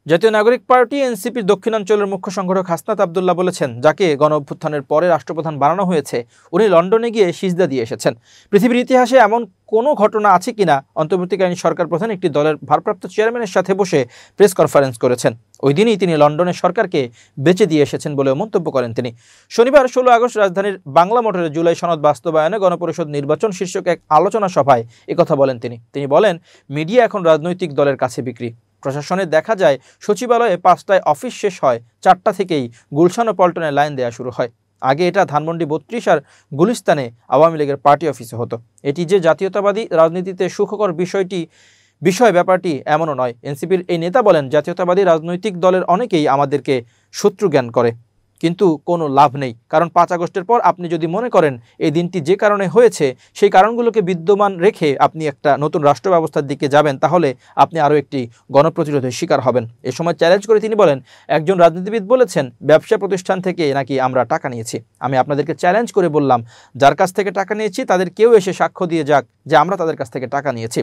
জাতীয় নাগরিক পার্টি এনসিপির দক্ষিণাঞ্চলের মুখ্য সংগঠক হাসনাত আব্দুল্লাহ বলেছেন, যাকে গণঅভ্যুত্থানের পরে রাষ্ট্রপ্রধান বানানো হয়েছে উনি লন্ডনে গিয়ে সিজদা দিয়ে এসেছেন। পৃথিবীর ইতিহাসে এমন কোনো ঘটনা আছে কিনা অন্তর্বর্তীকালীন সরকার প্রধান একটি দলের ভারপ্রাপ্ত চেয়ারম্যানের সাথে বসে প্রেস কনফারেন্স করেছেন। ওই দিনই তিনি লন্ডনের সরকারকে বেচে দিয়ে এসেছেন বলেও মন্তব্য করেন তিনি। শনিবার 16 আগস্ট রাজধানীর বাংলা মোটরে জুলাই সনদ বাস্তবায়নে গণপরিষদ নির্বাচন শীর্ষক এক আলোচনা সভায় একথা বলেন তিনি বলেন, মিডিয়া এখন রাজনৈতিক দলের কাছে বিক্রি। প্রশাসনে দেখা যায় সচিবালয়ে 5টায় অফিস শেষ হয়, 4টা থেকেই গুলশান ও পল্টনে লাইন দেওয়া শুরু হয়। আগে এটা ধানমন্ডি 32 আর গুলিস্তানে আওয়ামী লীগের পার্টি অফিসে হতো। এটি যে জাতীয়তাবাদী রাজনীতিতে সুখকর ব্যাপারটি এমনও নয়। এনসিপির এই নেতা বলেন, জাতীয়তাবাদী রাজনৈতিক দলের অনেকেই আমাদেরকে শত্রু জ্ঞান করে, কিন্তু কোনো লাভ নেই। কারণ 5 আগস্টের পর আপনি যদি মনে করেন এই দিনটি যে কারণে হয়েছে সেই কারণগুলোকে বিদ্যমান রেখে আপনি একটা নতুন রাষ্ট্র ব্যবস্থার দিকে যাবেন, তাহলে আপনি আরও একটি গণপ্রতিরোধের শিকার হবেন। এ সময় চ্যালেঞ্জ করে তিনি বলেন, একজন রাজনীতিবিদ বলেছেন ব্যবসা প্রতিষ্ঠান থেকে নাকি আমরা টাকা নিয়েছি। আমি আপনাদেরকে চ্যালেঞ্জ করে বললাম, যার কাছ থেকে টাকা নিয়েছি তাদের কেউ এসে সাক্ষ্য দিয়ে যাক যে আমরা তাদের কাছ থেকে টাকা নিয়েছি,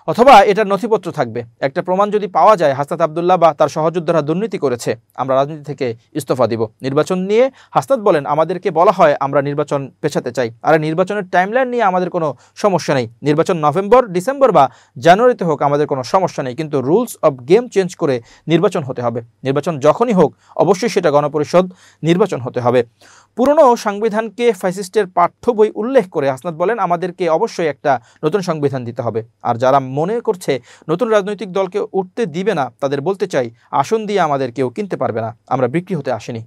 অথবা এটার নথিপত্র থাকবে। একটা প্রমাণ যদি পাওয়া যায় হাসনাত আব্দুল্লাহ বা তার সহযোদ্ধারা দুর্নীতি করেছে, আমরা রাজনীতি থেকে ইস্তফা দিব। নির্বাচন নিয়ে হাসনাত বলেন, আমাদেরকে বলা হয় আমরা নির্বাচন পেছাতে চাই। আর নির্বাচনের টাইমলাইন নিয়ে আমাদের কোনো সমস্যা নেই। নির্বাচন নভেম্বর, ডিসেম্বর বা জানুয়ারিতে হোক আমাদের কোনো সমস্যা নেই, কিন্তু রুলস অফ গেম চেঞ্জ করে নির্বাচন হতে হবে। নির্বাচন যখনই হোক অবশ্যই সেটা গণপরিষদ নির্বাচন হতে হবে। পুরনো সংবিধানকে ফ্যাসিস্টের পাঠ্য বই উল্লেখ করে হাসনাত বলেন, আমাদেরকে অবশ্যই একটা নতুন সংবিধান দিতে হবে। আর যারা মনে করছে নতুন রাজনৈতিক দলকে উঠতে দিবে না, তাদের বলতে চাই, আসন দিয়ে আমাদের কেউ কিনতে পারবে না, আমরা বিক্রি হতে আসিনি।